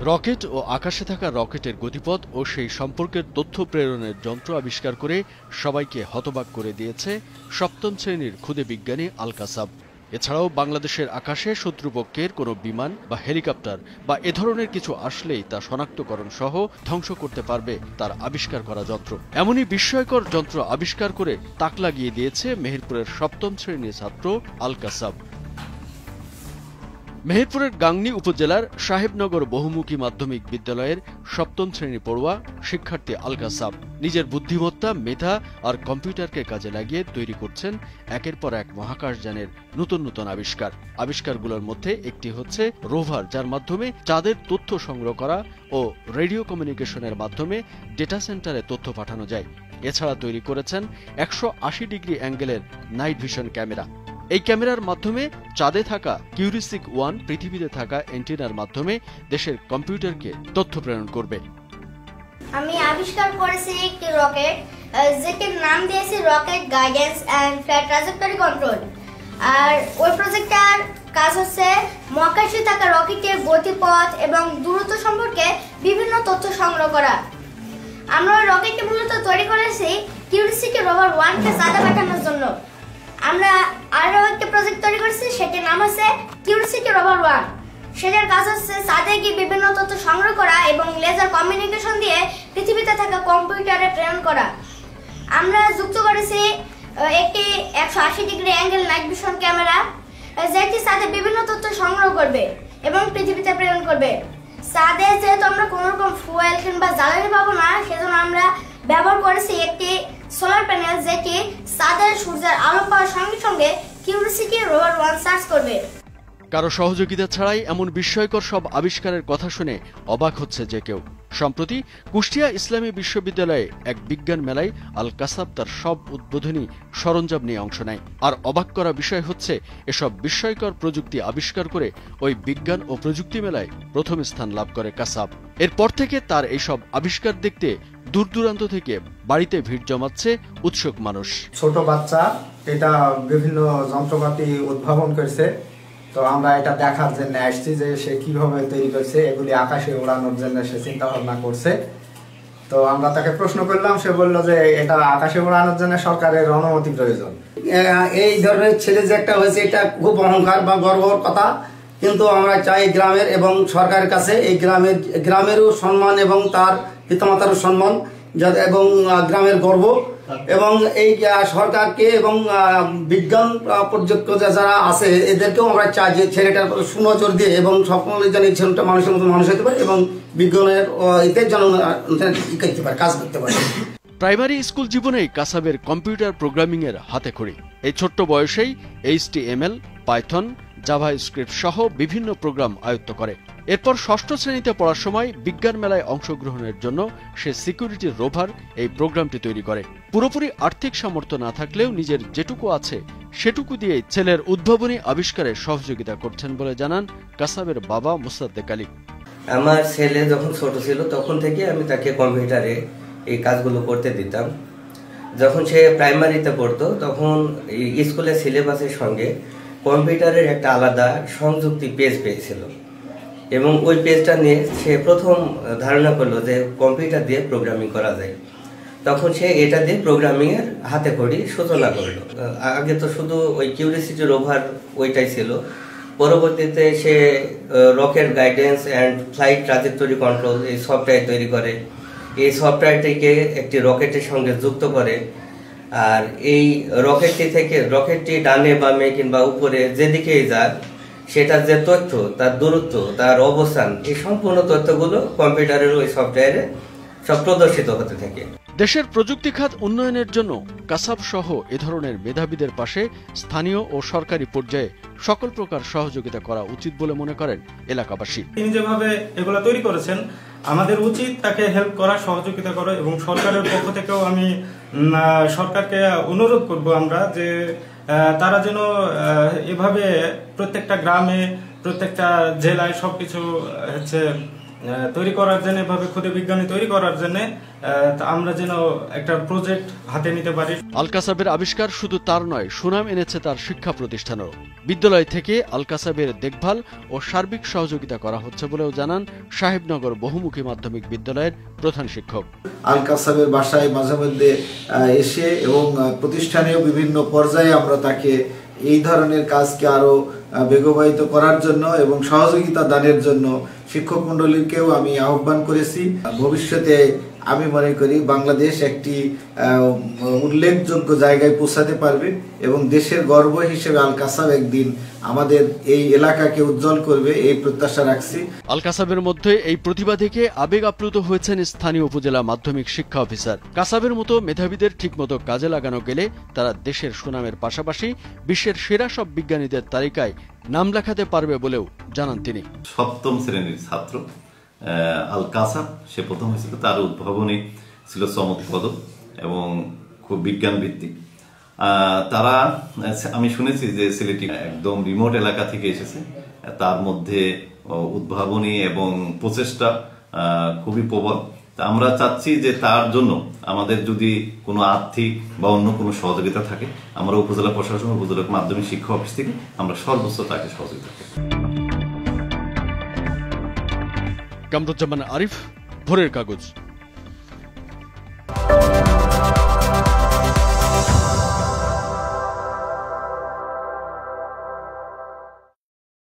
Rocket ও আকাশে থাকা রকেটের গতিপথ ও সেই সম্পর্কের তথ্য প্রেরণের যন্ত্র আবিষ্কার করে সবাইকে হতবাক করে দিয়েছে সপ্তম শ্রেণীর ক্ষুদে বিজ্ঞানী আল কাসাব। এছাড়াও বাংলাদেশের আকাশে শত্রুপক্ষের কোনো বিমান বা হেলিকপ্টার বা এ ধরনের কিছু আসলেই তা শনাক্তকরণ সহ ধ্বংস করতে পারবে তার আবিষ্কার করা যন্ত্র। এমনই বিস্ময়কর যন্ত্র আবিষ্কার করে তাক লাগিয়ে দিয়েছে মেহেরপুরের সপ্তম শ্রেণীর ছাত্র আল কাসাব। মেহেরপুরের গাংনী উপজেলার সাহেবনগর বহুমুখী মাধ্যমিক বিদ্যালয়ের সপ্তম শ্রেণী পড়ুয়া শিক্ষার্থী আল কাসাব নিজের বুদ্ধিমত্তা, মেধা আর কম্পিউটারকে কাজে লাগিয়ে তৈরি করছেন একের পর এক মহাকাশযানের নতুন নতুন আবিষ্কারগুলোর মধ্যে একটি হচ্ছে রোভার, যার মাধ্যমে চাঁদের তথ্য সংগ্রহ করা ও রেডিও কমিউনিকেশনের মাধ্যমে ডেটা সেন্টারে তথ্য পাঠানো যায়। এছাড়া তৈরি করেছেন 180 ডিগ্রি অ্যাঙ্গেলের নাইট ভিশন ক্যামেরা। এই ক্যামেরার মাধ্যমে চাঁদে থাকা কিউরিসিক-1 পৃথিবীতে থাকা অ্যান্টেনার মাধ্যমে দেশের কম্পিউটারকে তথ্য প্রেরণ করবে। আমি আবিষ্কার করেছি একটি রকেট, যেটির নাম দিয়েছি rocket guidance and flight trajectory control. আর ওই প্রজেক্টটার কাজ হচ্ছে মহাকাশে থাকা রকেটের গতিপথ এবং দূরত্ব সম্পর্কে বিভিন্ন তথ্য সংগ্রহ করা। আমরা ওই রকেটটি মূলত তৈরি করেছি কিউরিসিটি রোভার 1কে চাঁদে পাঠানোর জন্য। আমরা আরো একটা প্রজেক্ট তৈরি করেছি, সেটির নাম হচ্ছে কিউরিসিটি রোভার 1। সেটার কাজ হচ্ছে চাঁদে গিয়ে বিভিন্ন তথ্য সংগ্রহ করা এবং লেজার কমিউনিকেশন দিয়ে পৃথিবীতে থাকা কম্পিউটারে প্রেরণ করা। আমরা যুক্ত করেছি একটি 180 degree angle night vision camera, যেটি চাঁদে বিভিন্ন তথ্য সংগ্রহ করবে এবং পৃথিবীতে প্রেরণ করবে। চাঁদে যেহেতু আমরা কোনো রকম ফুয়েল কিংবা জ্বালানি পাবো না, সেজন্য আমরা ব্যবহার করেছি একটি সোলার প্যানেল, যেটি চাঁদের সূর্যের আলো পাওয়ার সঙ্গে সঙ্গে কিউরিসিটি রোভার 1 সার্চ করবে। কারো সহযোগিতা ছাড়াই এমন বিস্ময়কর সব আবিষ্কারের কথা শুনে অবাক হচ্ছে যে কেউ। সম্প্রতি কুষ্টিয়া ইসলামী বিশ্ববিদ্যালয়ে এক বিজ্ঞান মেলায় আল কাসাব তার সব উদ্বোধনী সরঞ্জাম নিয়ে অংশ নেয়। আর অবাক করা বিষয় হচ্ছে, এসব বিস্ময়কর প্রযুক্তি আবিষ্কার করে ওই বিজ্ঞান ও প্রযুক্তি মেলায় প্রথম স্থান লাভ করে কাসাব। এরপর থেকে তার এইসব আবিষ্কার দেখতে দূর দূরান্ত থেকে বাড়িতে ভিড় জমাচ্ছে উৎসুক মানুষ। ছোট বাচ্চা এটা বিভিন্ন যন্ত্রপাতি উদ্ভাবন করেছে, তো আমরা এটা দেখার জন্য আসছি যে সে কিভাবে তৈরি করছে, এগুলি আকাশে ওড়ানোর জন্য সে চিন্তা ভাবনা করছে। তো আমরা তাকে প্রশ্ন করলাম, সে বলল যে এটা আকাশে ওড়ানোর জন্য সরকারের অনুমতি প্রয়োজন। এই ধরনের ছেলে যে একটা হয়েছে, এটা খুব অহংকার বা গর্বর কথা, কিন্তু আমরা চাই গ্রামের এবং সরকারের কাছে এই গ্রামেরও সম্মান এবং তার পিতামাতারও সম্মান এবং গ্রামের গর্ব, এবং এই সরকারকে এবং বিজ্ঞান প্রযুক্ত যারা আছে এদেরকেও আমরা চাই যে ছেলেটার সুনজর দিয়ে এবং সকলের যেন এই ছেলেটা মানুষের মতো মানুষ হতে পারে এবং বিজ্ঞানের এতে যেন করতে পারে, কাজ করতে পারে। প্রাইমারি স্কুল জীবনেই কাসাবের কম্পিউটার প্রোগ্রামিং এর হাতেখড়ি। এই ছোট্ট বয়সেই HTML, পাইথন, জাভা স্ক্রিপ্ট সহ বিভিন্ন প্রোগ্রাম আয়ত্ত করে। এরপর ষষ্ঠ শ্রেণীতে পড়ার সময় বিজ্ঞান মেলায় অংশগ্রহণের জন্য সে সিকিউরিটি রোভার এই প্রোগ্রামটি তৈরি করে। পুরোপুরি আর্থিক সামর্থ্য না থাকলেও নিজের যেটুকু আছে সেটুকু দিয়েই ছেলের উদ্ভাবনী আবিষ্কারে সহযোগিতা করছেন বলে জানান কাসাবের বাবা মোসাদ্দেক আলী। আমার ছেলে যখন ছোট ছিল তখন থেকে আমি তাকে কম্পিউটারে এই কাজগুলো করতে দিতাম। যখন সে প্রাইমারিতে পড়তো তখন স্কুলের সিলেবাসের সঙ্গে কম্পিউটারের একটা আলাদা সংযুক্তি পেজ পেয়েছিল, এবং ওই পেজটা নিয়ে সে প্রথম ধারণা করলো যে কম্পিউটার দিয়ে প্রোগ্রামিং করা যায়। তখন সে এটা দিয়ে প্রোগ্রামিংয়ের হাতেখড়ি সূচনা করলো। আগে তো শুধু ওই কিউরিসিটি রোভার ওইটাই ছিল, পরবর্তীতে সে rocket guidance and flight trajectory control এই সফটওয়্যার তৈরি করে। এই সফটওয়্যারটিকে একটি রকেটের সঙ্গে যুক্ত করে, আর এই রকেটটি ডানে বামে কিংবা উপরে যেদিকেই যাক, সেটার যে তথ্য, তার দূরত্ব, তার অবস্থান, এই সম্পূর্ণ তথ্যগুলো কম্পিউটারের ওই সফটওয়্যারে সব প্রদর্শিত হতে থাকে। দেশের প্রযুক্তি খাত উন্নয়নের জন্য কাসাব সহ এ ধরনের মেধাবীদের পাশে স্থানীয় ও সরকারি পর্যায়ে সকল প্রকার সহযোগিতা করা উচিত বলে মনে করেন এলাকাবাসী। তিনি যেভাবে এগুলো তৈরি করেছেন, আমাদের উচিত তাকে হেল্প করা, সহযোগিতা করা, এবং সরকারের পক্ষ থেকেও আমি সরকারকে অনুরোধ করব আমরা যে তারা যেন এভাবে প্রত্যেকটা গ্রামে, প্রত্যেকটা জেলায় সবকিছু তৈরি করার জন্য, এভাবে ক্ষুদে বিজ্ঞানী তৈরি করার জন্য আমরা যেন একটা প্রজেক্ট হাতে নিতে পারি। আল কাসাবের আবিষ্কার শুধু তার নয়, সুনাম এনেছে তার শিক্ষা প্রতিষ্ঠানেও। বিদ্যালয় থেকে আল কাসাবের দেখভাল ও সার্বিক সহযোগিতা করা হচ্ছে বলেও জানান সাহেবনগর বহুমুখী মাধ্যমিক বিদ্যালয়ের প্রধান শিক্ষক। আল কাসাবের বাসায় মাঝে মধ্যে এসে এবং প্রতিষ্ঠানেও বিভিন্ন পর্যায়ে আমরা তাকে এই ধরনের কাজকে আরো বেগবাহিত করার জন্য এবং সহযোগিতা দানের জন্য শিক্ষক মণ্ডলীকেও আমি আহ্বান করেছি। ভবিষ্যতে আমি মনে করি বাংলাদেশ একটি উল্লেখযোগ্য জায়গায় পৌঁছাতে পারবে এবং দেশের গর্ব হিসেবে আল কাসাব একদিন আমাদের এই এলাকাকে উজ্জ্বল করবে, এই প্রত্যাশা রাখছি। আল কাসাবের মধ্যে এই প্রতিভা দেখে আবেগ আপ্লুত হয়েছেন স্থানীয় উপজেলা মাধ্যমিক শিক্ষা অফিসার। কাসাবের মতো মেধাবীদের ঠিকমতো কাজে লাগানো গেলে তারা দেশের সুনামের পাশাপাশি বিশ্বের সেরা সব বিজ্ঞানীদের তালিকায় নাম লেখাতে পারবে বলেও জানান তিনি। সপ্তম শ্রেণীর ছাত্র আল কাসাব, সে প্রথম হয়েছিল, তার উদ্ভাবনী ছিল চমৎপদ এবং খুব বিজ্ঞান ভিত্তিক। তারা, আমি শুনেছি যে ছেলেটি একদম রিমোট এলাকা থেকে এসেছে, তার মধ্যে উদ্ভাবনী এবং প্রচেষ্টা খুবই প্রবল। আমরা চাচ্ছি যে তার জন্য আমাদের যদি কোনো আর্থিক বা অন্য কোনো সহযোগিতা থাকে, আমরা উপজেলা প্রশাসন, উপজেলা মাধ্যমিক শিক্ষা অফিস থেকে আমরা সর্বোচ্চ তাকে সহযোগিতা করি। কামরুজ্জামান আরিফ, ভোরের কাগজ।